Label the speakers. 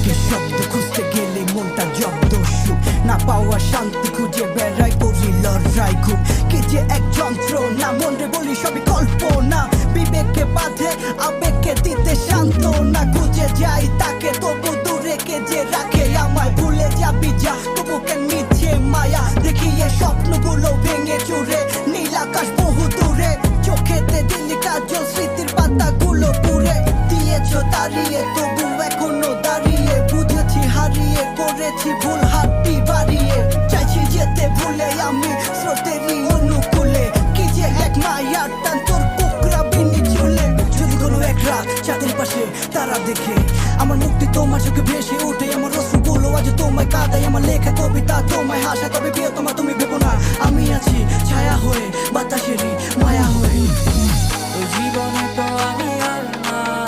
Speaker 1: সুখের শব্দ খুঁজতে গেলে মনটা জব্দ সুখ না পাওয়া শান্তি খুঁজে বেড়াই করি লড়াই খুব কি যে এক যন্ত্রণা মনে বলি সবই কল্পনা বিবেককে বাঁধে আবেগকে দিতে শান্ত না খুঁজে যাই তাকে তবু দূরে কে যে রাখে আমায় ভুলে যাবি যা তবু কেন মিছে মায়া দেখিয়ে স্বপ্নগুলো ভেঙে চুরে নীল আকাশ বহু দূরে চোখেতে দিলি কাজল স্মৃতির পাতাগুলো পুড়ে দিয়েছ তাড়িয়ে তবু এখনো দাঁড়িয়ে বুঝেছি হারিয়ে করেছি ভুল হাতটি বাড়িয়ে চাইছি যেতে ভুলে আমি স্রোতেরই অনুকূলে কি যে এক মায়ার টান তোর কুকরা বিনি চুলে যদি কোনো এক রাত চাঁদের পাশে তারা দেখে আমার মুক্তি তোমার চোখে ভেসে ওঠে আমার রসগুলো আজ তোমায় কাঁদাই আমার লেখা কবিতা তোমায় হাসা তবে প্রিয় তোমার তুমি ভেবো না আমি আছি ছায়া হয়ে বাতাসেরই মায়া হয়ে
Speaker 2: জীবনে তো আমি আর না